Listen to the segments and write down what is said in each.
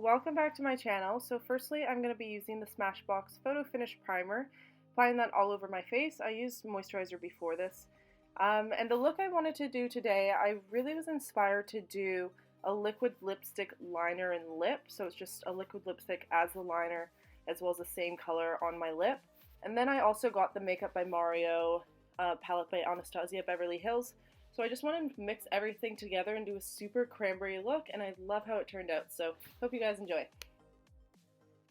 welcome back to my channel. So firstly, I'm going to be using the SMASHBOX Photo Finish Primer, applying that all over my face. I used moisturizer before this. And the look I wanted to do today, I really was inspired to do a liquid lipstick liner and lip. So it's just a liquid lipstick as the liner, as well as the same color on my lip. And then I also got the Makeup by Mario palette by ANASTASIA Beverly Hills. So I just wanted to mix everything together and do a super cranberry look, and I love how it turned out, so hope you guys enjoy.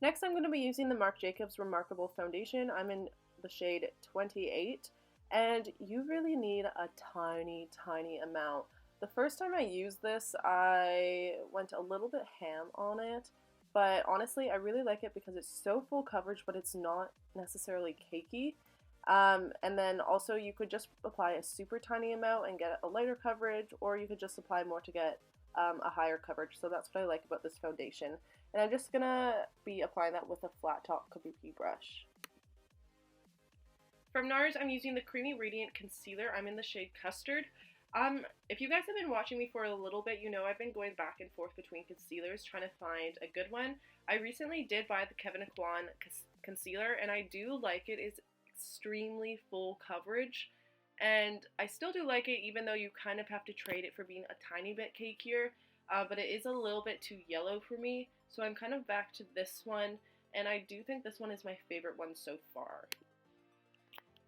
Next, I'm going to be using the Marc Jacobs Remarkable Foundation. I'm in the shade 28, and you really need a tiny amount. The first time I used this, I went a little bit ham on it, but honestly, I really like it because it's so full coverage, but it's not necessarily cakey. And then also you could just apply a super tiny amount and get a lighter coverage, or you could just apply more to get a higher coverage. So that's what I like about this foundation. And I'm just gonna be applying that with a flat top kabuki brush. From NARS, I'm using the Creamy Radiant Concealer. I'm in the shade Custard. If you guys have been watching me for a little bit, you know I've been going back and forth between concealers trying to find a good one. I recently did buy the Kevyn Aucoin concealer, and I do like it. It's extremely full coverage, and I still do like it, even though you kind of have to trade it for being a tiny bit cakier, but it is a little bit too yellow for me, so I'm kind of back to this one, and I do think this one is my favorite one so far.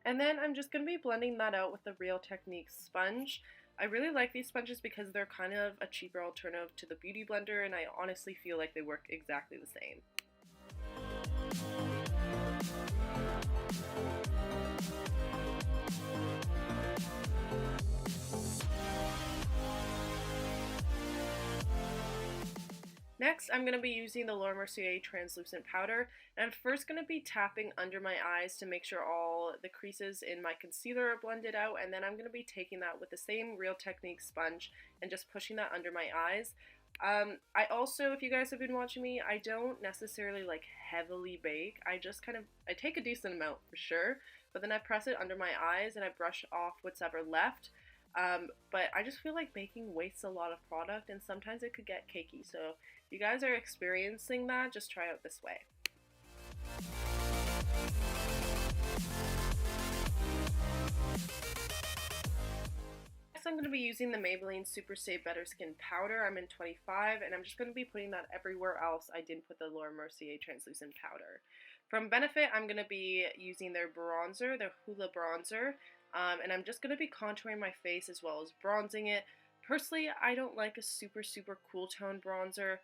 And then I'm just going to be blending that out with the Real Techniques sponge. I really like these sponges because they're kind of a cheaper alternative to the Beauty Blender, and I honestly feel like they work exactly the same. Next, I'm going to be using the MERCIER translucent powder, and I'm first going to be tapping under my eyes to make sure all the creases in my concealer are blended out, and then I'm going to be taking that with the same Real Techniques sponge and just pushing that under my eyes. I also, if you guys have been watching me, I don't necessarily like heavily bake. I just I take a decent amount for sure, but then I press it under my eyes and I brush off what's ever left. But I just feel like baking wastes a lot of product, and sometimes it could get cakey. So if you guys are experiencing that, just try out this way. Next, I'm going to be using the Maybelline Super Stay Better Skin Powder. I'm in 25, and I'm just going to be putting that everywhere else I didn't put the MERCIER translucent powder. From Benefit, I'm going to be using their bronzer, their HOOLA bronzer. And I'm just going to be contouring my face as well as bronzing it. Personally, I don't like a super cool tone bronzer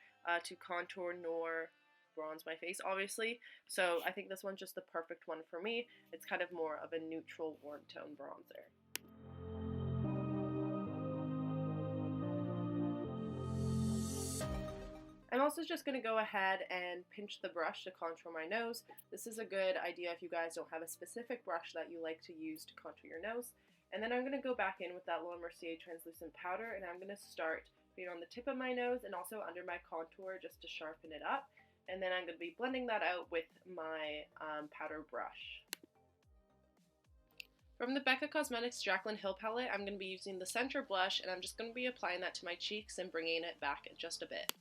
to contour nor bronze my face, obviously. So I think this one's just the perfect one for me. It's kind of more of a neutral warm tone bronzer. I'm also just going to go ahead and pinch the brush to contour my nose. This is a good idea if you guys don't have a specific brush that you like to use to contour your nose. And then I'm going to go back in with that MERCIER translucent powder, and I'm going to start putting on the tip of my nose and also under my contour just to sharpen it up. And then I'm going to be blending that out with my powder brush. From the BECCA Cosmetics JACLYN Hill palette, I'm going to be using the center blush, and I'm just going to be applying that to my cheeks and bringing it back just a bit.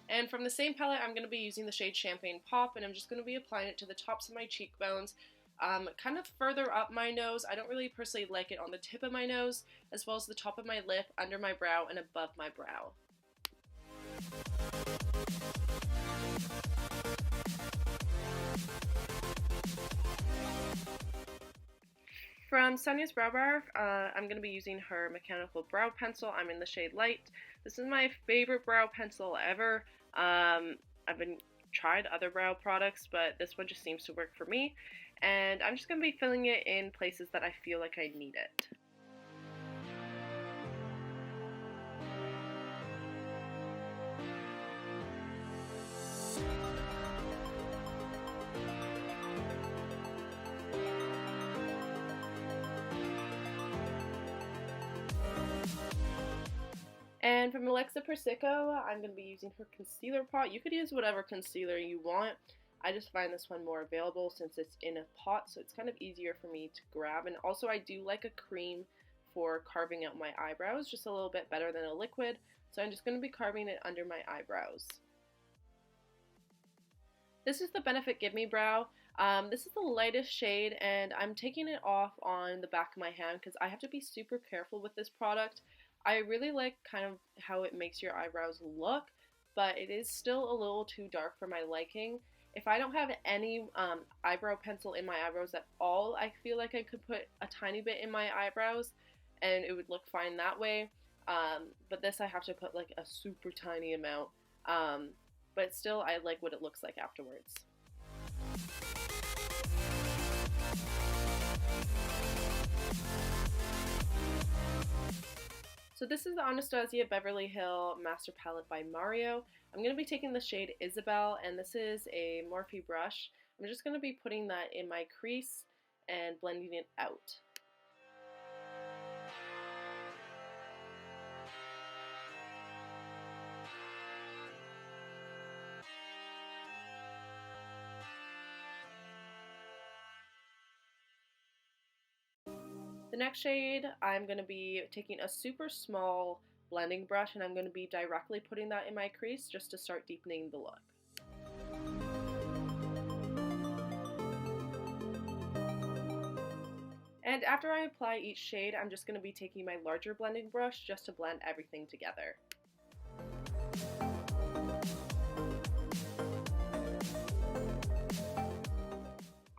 And from the same palette, I'm going to be using the shade Champagne Pop, and I'm just going to be applying it to the tops of my cheekbones, kind of further up my nose. I don't really personally like it on the tip of my nose, as well as the top of my lip, under my brow, and above my brow. From Sanias Brow Bar, I'm going to be using her mechanical brow pencil. I'm in the shade Light. This is my favorite brow pencil ever. I've tried other brow products, but this one just seems to work for me. And I'm just going to be filling it in places that I feel like I need it. And from Alexa Persico, I'm going to be using her concealer pot. You could use whatever concealer you want. I just find this one more available since it's in a pot, so it's kind of easier for me to grab. And also I do like a cream for carving out my eyebrows, just a little bit better than a liquid. So I'm just going to be carving it under my eyebrows. This is the Benefit Give Me Brow. This is the lightest shade, and I'm taking it off on the back of my hand because I have to be super careful with this product. I really like kind of how it makes your eyebrows look, but it is still a little too dark for my liking. If I don't have any eyebrow pencil in my eyebrows at all, I feel like I could put a tiny bit in my eyebrows and it would look fine that way. But this I have to put like a super tiny amount. But still, I like what it looks like afterwards. So this is the Anastasia Beverly Hill Master Palette by Mario. I'm going to be taking the shade Isabel, and this is a Morphe brush. I'm just going to be putting that in my crease and blending it out. The next shade, I'm going to be taking a super small blending brush and I'm going to be directly putting that in my crease just to start deepening the look. And after I apply each shade, I'm just going to be taking my larger blending brush just to blend everything together.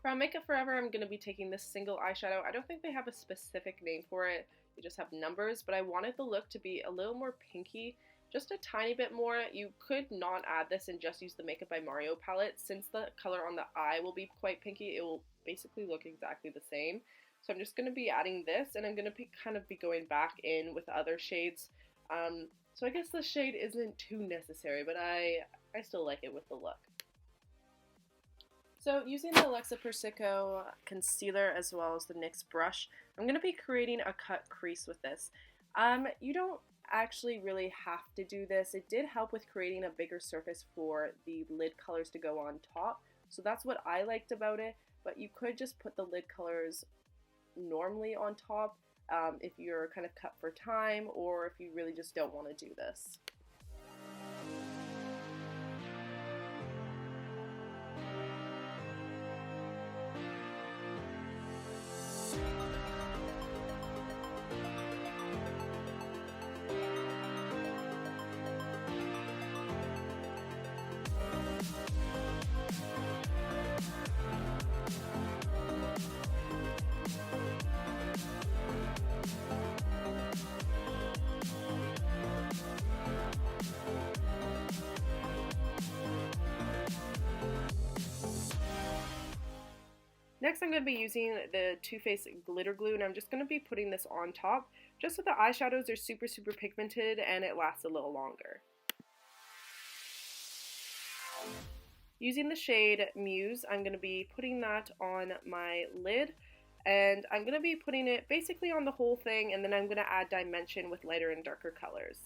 From Makeup Forever, I'm going to be taking this single eyeshadow. I don't think they have a specific name for it, they just have numbers, but I wanted the look to be a little more pinky, just a tiny bit more. You could not add this and just use the Makeup by Mario palette. Since the color on the eye will be quite pinky, it will basically look exactly the same. So I'm just going to be adding this, and I'm going to be kind of going back in with other shades. So I guess the shade isn't too necessary, but I still like it with the look. So using the PERSICO concealer as well as the NYX brush, I'm going to be creating a cut crease with this. You don't actually really have to do this. It did help with creating a bigger surface for the lid colors to go on top. So that's what I liked about it, but you could just put the lid colors normally on top if you're kind of cut for time or if you really just don't want to do this. Next I'm going to be using the Too Faced glitter glue, and I'm just going to be putting this on top just so the eyeshadows are super pigmented and it lasts a little longer. Using the shade Muse, I'm going to be putting that on my lid, and I'm going to be putting it basically on the whole thing, and then I'm going to add dimension with lighter and darker colors.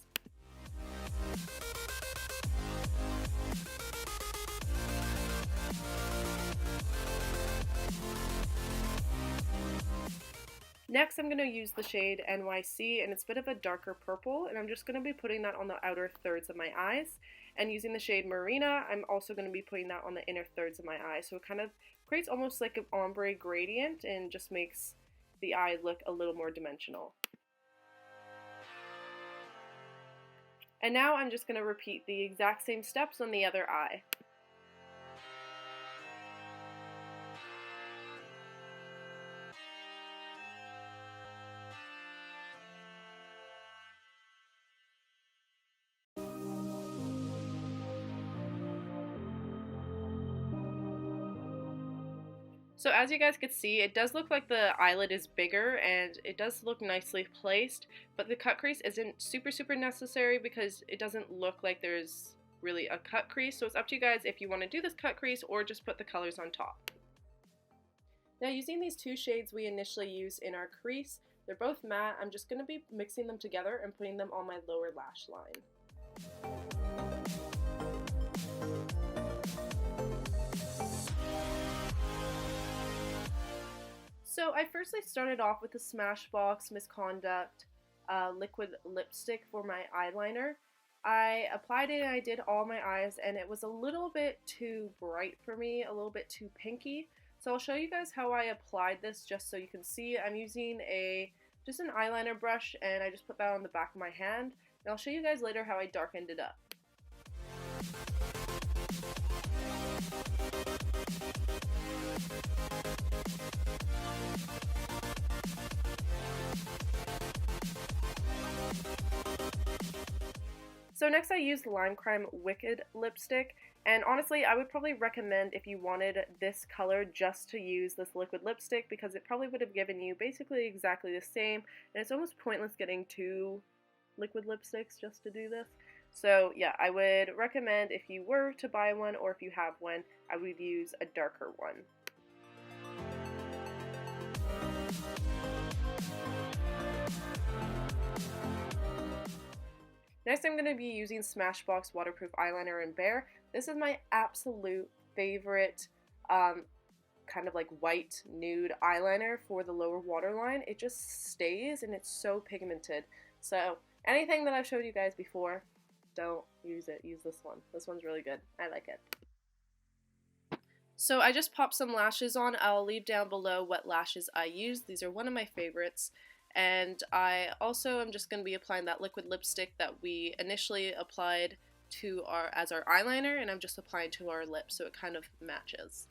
Next I'm going to use the shade NYC, and it's a bit of a darker purple, and I'm just going to be putting that on the outer thirds of my eyes. And using the shade Marina, I'm also going to be putting that on the inner thirds of my eyes. So it kind of creates almost like an ombre gradient and just makes the eye look a little more dimensional. And now I'm just going to repeat the exact same steps on the other eye. So as you guys can see, it does look like the eyelid is bigger and it does look nicely placed, but the cut crease isn't super necessary because it doesn't look like there's really a cut crease. So it's up to you guys if you want to do this cut crease or just put the colors on top. Now using these two shades we initially used in our crease, they're both matte. I'm just going to be mixing them together and putting them on my lower lash line. So I firstly started off with the Smashbox Misconduct liquid lipstick for my eyeliner. I applied it and I did all my eyes, and it was a little bit too bright for me, a little bit too pinky. So I'll show you guys how I applied this just so you can see. I'm using just an eyeliner brush, and I just put that on the back of my hand. And I'll show you guys later how I darkened it up. So next I used LIMECRIME Wicked lipstick, and honestly I would probably recommend, if you wanted this color, just to use this liquid lipstick, because it probably would have given you basically exactly the same, and it's almost pointless getting two liquid lipsticks just to do this. So yeah, I would recommend, if you were to buy one or if you have one, I would use a darker one. Next I'm going to be using Smashbox Waterproof Eyeliner in Bare. This is my absolute favorite kind of like white nude eyeliner for the lower waterline. It just stays and it's so pigmented. So anything that I've showed you guys before, don't use it. Use this one. This one's really good. I like it. So I just popped some lashes on. I'll leave down below what lashes I used. These are one of my favorites. And I also am just going to be applying that liquid lipstick that we initially applied to as our eyeliner, and I'm just applying to our lips so it kind of matches.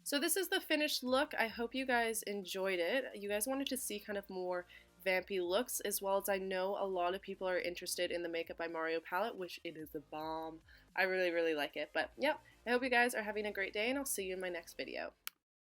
So this is the finished look. I hope you guys enjoyed it. You guys wanted to see kind of more vampy looks, as well as I know a lot of people are interested in the Makeup by Mario palette, which it is a bomb. I really, really like it. But yep, I hope you guys are having a great day, and I'll see you in my next video.